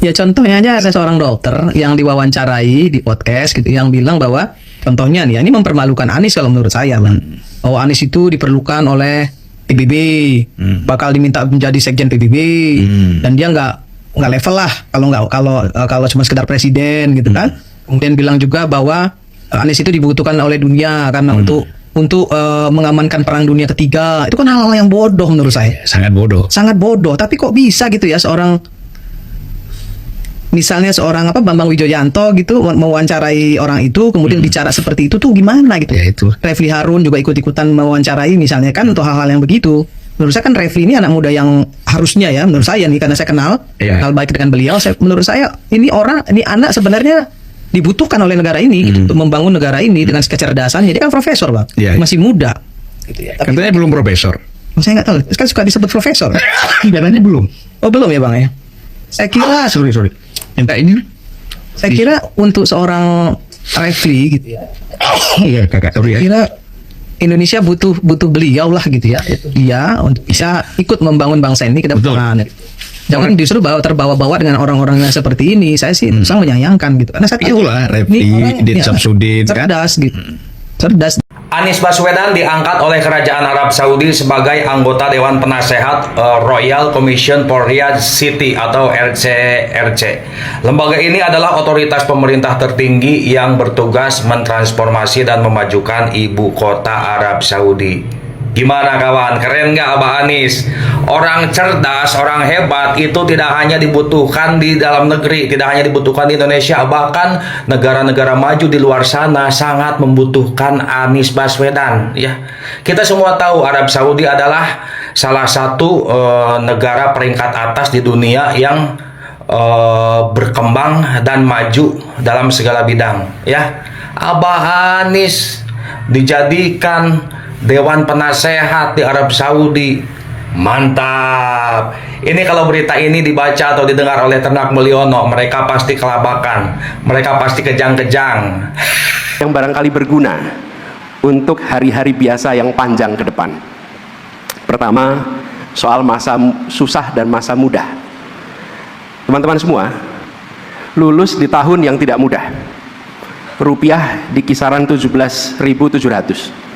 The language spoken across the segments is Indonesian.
Ya contohnya aja ada seorang dokter yang diwawancarai di podcast gitu yang bilang bahwa contohnya nih, ya, ini mempermalukan Anies kalau menurut saya, Bang. Oh, Anies itu diperlukan oleh PBB, bakal diminta menjadi sekjen PBB, dan dia nggak level lah kalau cuma sekedar presiden gitu kan. Kemudian bilang juga bahwa Anies itu dibutuhkan oleh dunia karena untuk mengamankan perang dunia ketiga. Itu kan hal-hal yang bodoh menurut saya. Sangat bodoh. Sangat bodoh. Tapi kok bisa gitu ya misalnya seorang Bambang Wijoyanto gitu mewawancarai orang itu, kemudian bicara seperti itu tuh gimana gitu. Ya itu. Refli Harun juga ikut-ikutan mewawancarai misalnya kan untuk hal-hal yang begitu. Menurut saya kan Refli ini anak muda yang harusnya, ya menurut saya nih, karena saya kenal baik dengan beliau, menurut saya ini anak sebenarnya dibutuhkan oleh negara ini gitu, untuk membangun negara ini dengan kecerdasannya. Dia kan profesor, Bang. Masih muda gitu ya. Tapi Katanya belum profesor. saya nggak tahu, kan suka disebut profesor. Katanya belum. Oh, belum ya, Bang ya? Saya kira Sorry. Minta ini. Saya kira untuk seorang Refli gitu ya. Iya, kakak. Sorry ya. Saya kira Indonesia butuh beliau lah gitu ya. Dia untuk bisa ikut membangun bangsa ini ke depan. Jangan justru terbawa-bawa dengan orang-orang yang seperti ini. Saya sih sangat menyayangkan gitu. Karena saya tahu Itulah Refli, Din Samsudin kan. cerdas gitu. Cerdas. Anies Baswedan diangkat oleh Kerajaan Arab Saudi sebagai anggota Dewan Penasehat Royal Commission for Riyadh City atau RCRC. Lembaga ini adalah otoritas pemerintah tertinggi yang bertugas mentransformasi dan memajukan ibu kota Arab Saudi. Gimana kawan? Keren nggak Abah Anies? Orang cerdas, orang hebat itu tidak hanya dibutuhkan di dalam negeri, tidak hanya dibutuhkan di Indonesia, bahkan negara-negara maju di luar sana sangat membutuhkan Anies Baswedan. Ya, kita semua tahu Arab Saudi adalah salah satu negara peringkat atas di dunia yang berkembang dan maju dalam segala bidang. Ya, Abah Anies dijadikan Dewan Penasehat di Arab Saudi. Mantap. Ini kalau berita ini dibaca atau didengar oleh ternak Mulyono, mereka pasti kelabakan, mereka pasti kejang-kejang. Yang barangkali berguna untuk hari-hari biasa yang panjang ke depan. Pertama, soal masa susah dan masa mudah. Teman-teman semua, lulus di tahun yang tidak mudah. Rupiah di kisaran 17.700.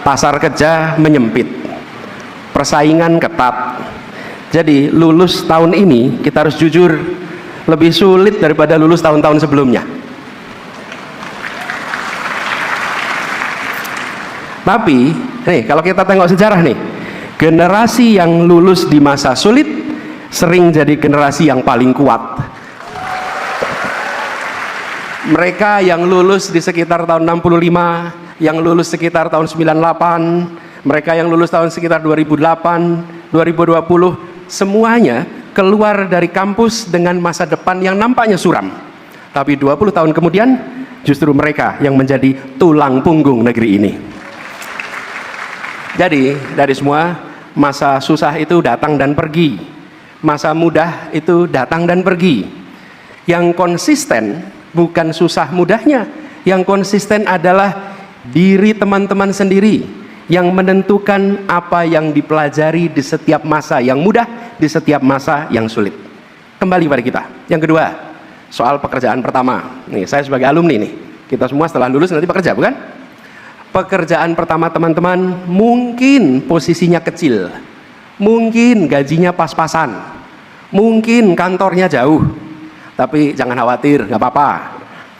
Pasar kerja menyempit, persaingan ketat. Jadi lulus tahun ini, kita harus jujur, lebih sulit daripada lulus tahun-tahun sebelumnya. Tapi nih, kalau kita tengok sejarah nih, generasi yang lulus di masa sulit sering jadi generasi yang paling kuat. Mereka yang lulus di sekitar tahun 65, yang lulus sekitar tahun 98, mereka yang lulus tahun sekitar 2008, 2020, semuanya keluar dari kampus dengan masa depan yang nampaknya suram. Tapi 20 tahun kemudian, justru mereka yang menjadi tulang punggung negeri ini. Jadi, dari semua, masa susah itu datang dan pergi. Masa mudah itu datang dan pergi. Yang konsisten bukan susah mudahnya, yang konsisten adalah diri teman-teman sendiri yang menentukan apa yang dipelajari di setiap masa yang mudah, di setiap masa yang sulit. Kembali pada kita. Yang kedua, soal pekerjaan pertama. Nih, saya sebagai alumni nih, kita semua setelah lulus nanti bekerja, bukan? Pekerjaan pertama teman-teman mungkin posisinya kecil, mungkin gajinya pas-pasan, mungkin kantornya jauh. Tapi jangan khawatir, nggak apa-apa.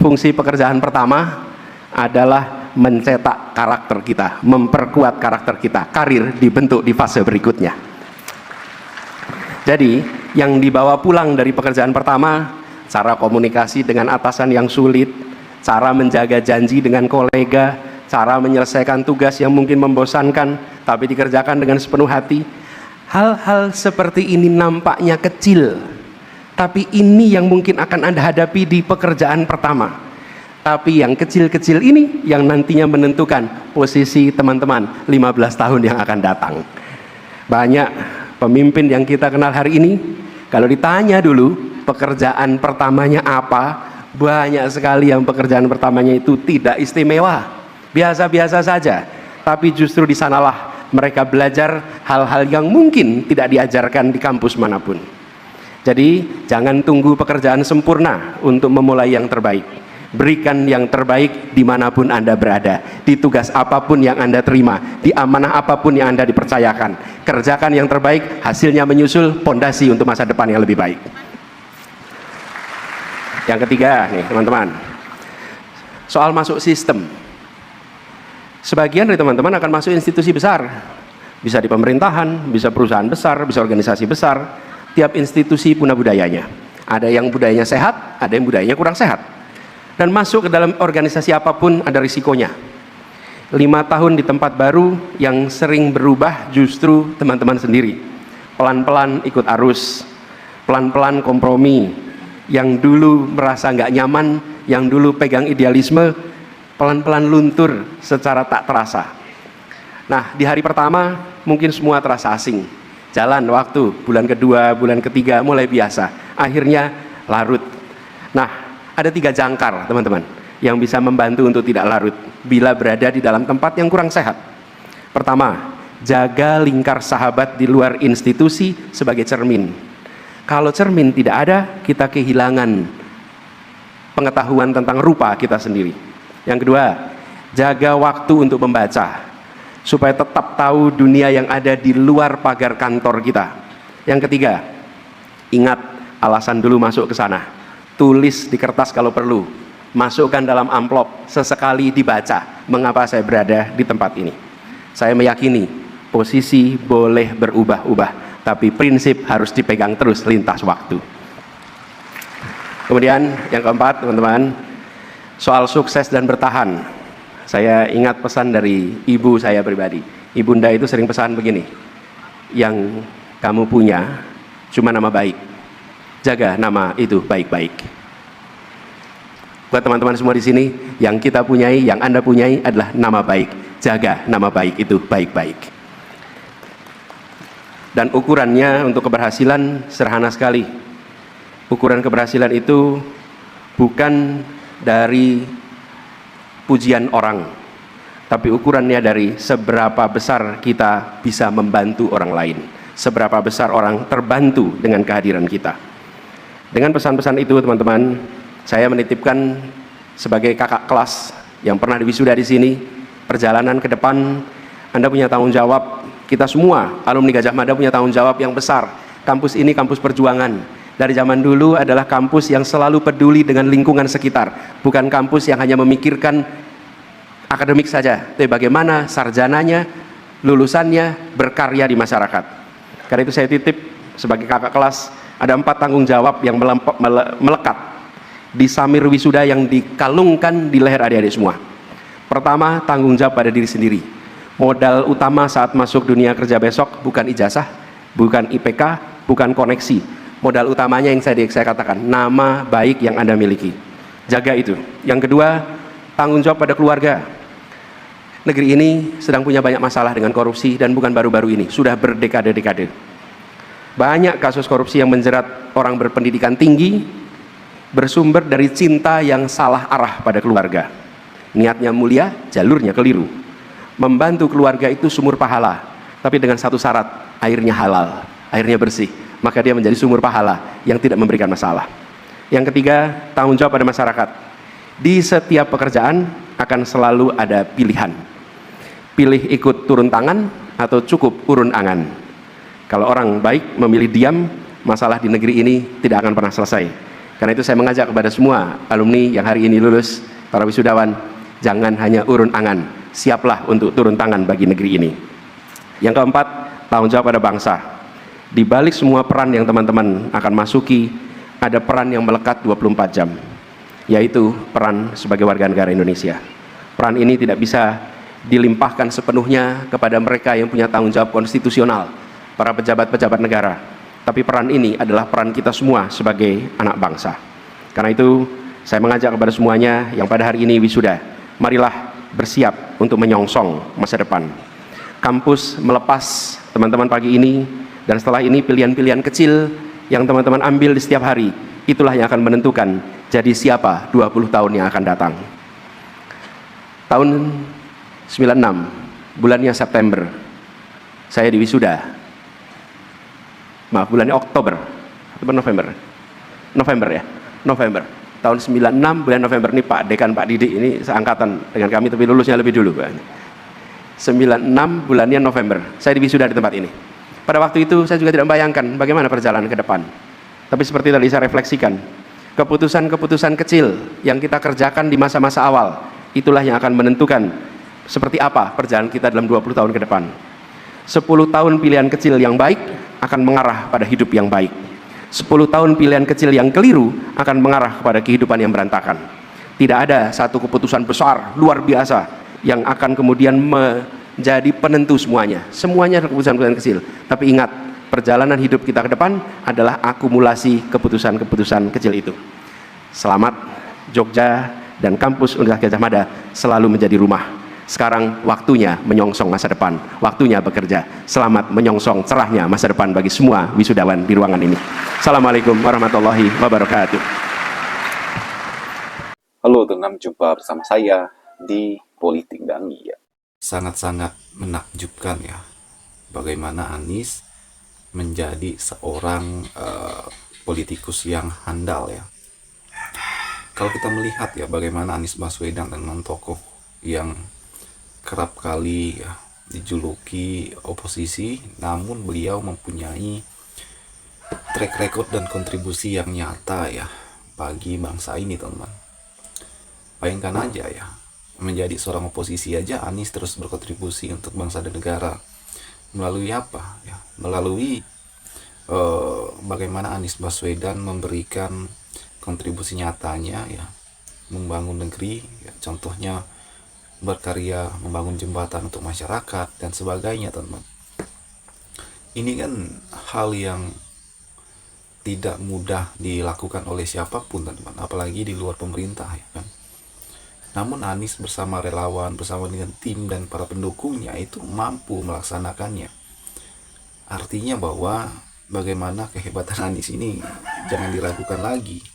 Fungsi pekerjaan pertama adalah mencetak karakter kita, memperkuat karakter kita. Karir dibentuk di fase berikutnya. Jadi, yang dibawa pulang dari pekerjaan pertama, cara komunikasi dengan atasan yang sulit, cara menjaga janji dengan kolega, cara menyelesaikan tugas yang mungkin membosankan, tapi dikerjakan dengan sepenuh hati. Hal-hal seperti ini nampaknya kecil, tapi ini yang mungkin akan Anda hadapi di pekerjaan pertama. Tapi yang kecil-kecil ini yang nantinya menentukan posisi teman-teman 15 tahun yang akan datang. Banyak pemimpin yang kita kenal hari ini, kalau ditanya dulu pekerjaan pertamanya apa, banyak sekali yang pekerjaan pertamanya itu tidak istimewa, biasa-biasa saja. Tapi justru di sanalah mereka belajar hal-hal yang mungkin tidak diajarkan di kampus manapun. Jadi jangan tunggu pekerjaan sempurna untuk memulai yang terbaik. Berikan yang terbaik dimanapun Anda berada, di tugas apapun yang Anda terima, di amanah apapun yang Anda dipercayakan. Kerjakan yang terbaik, hasilnya menyusul pondasi untuk masa depan yang lebih baik. Yang ketiga nih teman-teman, soal masuk sistem. Sebagian dari teman-teman akan masuk institusi besar, bisa di pemerintahan, bisa perusahaan besar, bisa organisasi besar. Tiap institusi punya budayanya. Ada yang budayanya sehat, ada yang budayanya kurang sehat. Dan masuk ke dalam organisasi apapun ada risikonya. 5 tahun di tempat baru yang sering berubah justru teman-teman sendiri. Pelan-pelan ikut arus, pelan-pelan kompromi. Yang dulu merasa nggak nyaman, yang dulu pegang idealisme, pelan-pelan luntur secara tak terasa. Nah, di hari pertama mungkin semua terasa asing. Jalan waktu, bulan kedua, bulan ketiga mulai biasa, akhirnya larut. Nah, ada 3 jangkar teman-teman yang bisa membantu untuk tidak larut bila berada di dalam tempat yang kurang sehat. Pertama, jaga lingkar sahabat di luar institusi sebagai cermin. Kalau cermin tidak ada, kita kehilangan pengetahuan tentang rupa kita sendiri. Yang kedua, jaga waktu untuk membaca supaya tetap tahu dunia yang ada di luar pagar kantor kita. Yang ketiga, ingat alasan dulu masuk ke sana. Tulis di kertas kalau perlu. Masukkan dalam amplop, sesekali dibaca mengapa saya berada di tempat ini. Saya meyakini posisi boleh berubah-ubah, tapi prinsip harus dipegang terus lintas waktu. Kemudian yang keempat teman-teman, soal sukses dan bertahan. Saya ingat pesan dari ibu saya pribadi. Ibunda itu sering pesan begini, yang kamu punya cuma nama baik, jaga nama itu baik-baik. Buat teman-teman semua di sini, yang kita punyai, yang Anda punyai adalah nama baik. Jaga nama baik itu baik-baik. Dan ukurannya untuk keberhasilan sederhana sekali. Ukuran keberhasilan itu bukan dari pujian orang, tapi ukurannya dari seberapa besar kita bisa membantu orang lain, seberapa besar orang terbantu dengan kehadiran kita. Dengan pesan-pesan itu teman-teman, saya menitipkan sebagai kakak kelas yang pernah diwisuda di sini, perjalanan ke depan Anda punya tanggung jawab, kita semua alumni Gajah Mada punya tanggung jawab yang besar. Kampus ini kampus perjuangan. Dari zaman dulu adalah kampus yang selalu peduli dengan lingkungan sekitar, bukan kampus yang hanya memikirkan akademik saja, tapi bagaimana sarjananya, lulusannya berkarya di masyarakat. Karena itu saya titip sebagai kakak kelas, ada 4 tanggung jawab yang melekat di samir wisuda yang dikalungkan di leher adik-adik semua. Pertama, tanggung jawab pada diri sendiri. Modal utama saat masuk dunia kerja besok bukan ijazah, bukan IPK, bukan koneksi. Modal utamanya yang saya katakan, nama baik yang Anda miliki. Jaga itu. Yang kedua, tanggung jawab pada keluarga. Negeri ini sedang punya banyak masalah dengan korupsi, dan bukan baru-baru ini, sudah berdekade-dekade. Banyak kasus korupsi yang menjerat orang berpendidikan tinggi, bersumber dari cinta yang salah arah pada keluarga. Niatnya mulia, jalurnya keliru. Membantu keluarga itu sumur pahala, tapi dengan satu syarat, airnya halal, airnya bersih. Maka dia menjadi sumur pahala yang tidak memberikan masalah. Yang ketiga, tanggung jawab pada masyarakat. Di setiap pekerjaan akan selalu ada pilihan. Pilih ikut turun tangan atau cukup urun angan. Kalau orang baik memilih diam, masalah di negeri ini tidak akan pernah selesai. Karena itu saya mengajak kepada semua alumni yang hari ini lulus, para wisudawan, jangan hanya urun angan, siaplah untuk turun tangan bagi negeri ini. Yang keempat, tanggung jawab pada bangsa. Di balik semua peran yang teman-teman akan masuki, ada peran yang melekat 24 jam, yaitu peran sebagai warga negara Indonesia. Peran ini tidak bisa dilimpahkan sepenuhnya kepada mereka yang punya tanggung jawab konstitusional, para pejabat-pejabat negara. Tapi peran ini adalah peran kita semua sebagai anak bangsa. Karena itu, saya mengajak kepada semuanya yang pada hari ini wisuda, marilah bersiap untuk menyongsong masa depan. Kampus melepas teman-teman pagi ini, dan setelah ini pilihan-pilihan kecil yang teman-teman ambil di setiap hari, itulah yang akan menentukan jadi siapa 20 tahun yang akan datang. Tahun 96, bulannya September, saya di wisuda. Maaf, bulannya Oktober. atau November? November ya, November tahun 96 bulan November. Ini Pak Dekan Pak Didik ini seangkatan dengan kami tapi lulusnya lebih dulu Pak. 96 bulannya November saya wisuda di tempat ini. Pada waktu itu saya juga tidak membayangkan bagaimana perjalanan ke depan, tapi seperti tadi saya refleksikan, keputusan-keputusan kecil yang kita kerjakan di masa-masa awal itulah yang akan menentukan seperti apa perjalanan kita dalam 20 tahun ke depan. 10 tahun pilihan kecil yang baik akan mengarah pada hidup yang baik. 10 tahun pilihan kecil yang keliru akan mengarah kepada kehidupan yang berantakan. Tidak ada satu keputusan besar, luar biasa yang akan kemudian menjadi penentu semuanya. Semuanya adalah keputusan-keputusan kecil. Tapi ingat, perjalanan hidup kita ke depan adalah akumulasi keputusan-keputusan kecil itu. Selamat, Jogja dan kampus Universitas Gadjah Mada selalu menjadi rumah. Sekarang waktunya menyongsong masa depan, waktunya bekerja. Selamat menyongsong cerahnya masa depan bagi semua wisudawan di ruangan ini. Assalamualaikum warahmatullahi wabarakatuh. Halo teman, jumpa bersama saya di Politik dan Media. Sangat-sangat menakjubkan ya, bagaimana Anies menjadi seorang politikus yang handal ya. Kalau kita melihat ya bagaimana Anies Baswedan dan tokoh yang kerap kali ya, dijuluki oposisi, namun beliau mempunyai track record dan kontribusi yang nyata ya bagi bangsa ini teman. Bayangkan aja ya, menjadi seorang oposisi aja Anies terus berkontribusi untuk bangsa dan negara. Melalui apa ya? Melalui bagaimana Anies Baswedan memberikan kontribusi nyatanya ya, membangun negeri ya, contohnya berkarya membangun jembatan untuk masyarakat dan sebagainya teman. Ini kan hal yang tidak mudah dilakukan oleh siapapun teman, apalagi di luar pemerintah ya kan. Namun Anies bersama relawan, bersama dengan tim dan para pendukungnya itu mampu melaksanakannya. Artinya bahwa bagaimana kehebatan Anies ini jangan diragukan lagi.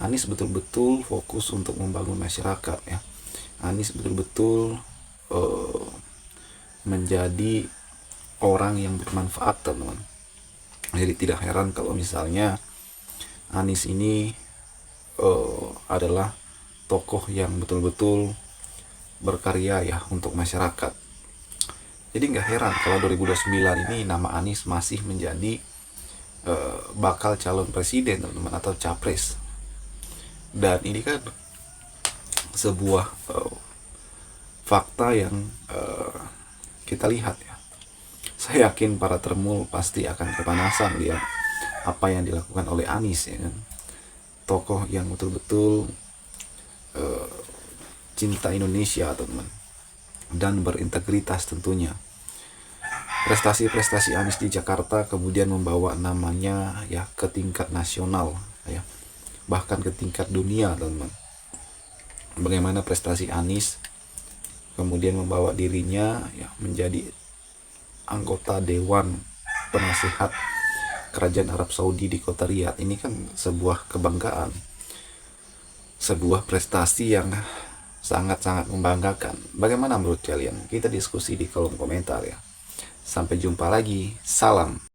Anies betul-betul fokus untuk membangun masyarakat ya. Anies betul-betul menjadi orang yang bermanfaat teman. Jadi tidak heran kalau misalnya Anies ini adalah tokoh yang betul-betul berkarya ya untuk masyarakat. Jadi nggak heran kalau 2029 ini nama Anies masih menjadi bakal calon presiden teman-teman atau capres. Dan ini kan sebuah fakta yang kita lihat ya. Saya yakin para termul pasti akan kepanasan lihat apa yang dilakukan oleh Anies ya kan. Tokoh yang betul-betul cinta Indonesia teman dan berintegritas tentunya. Prestasi-prestasi Anies di Jakarta kemudian membawa namanya ya ke tingkat nasional ya, bahkan ke tingkat dunia teman. Bagaimana prestasi Anies kemudian membawa dirinya ya menjadi anggota Dewan Penasehat Kerajaan Arab Saudi di kota Riyadh. Ini kan sebuah kebanggaan, sebuah prestasi yang sangat-sangat membanggakan. Bagaimana menurut kalian? Kita diskusi di kolom komentar ya. Sampai jumpa lagi. Salam.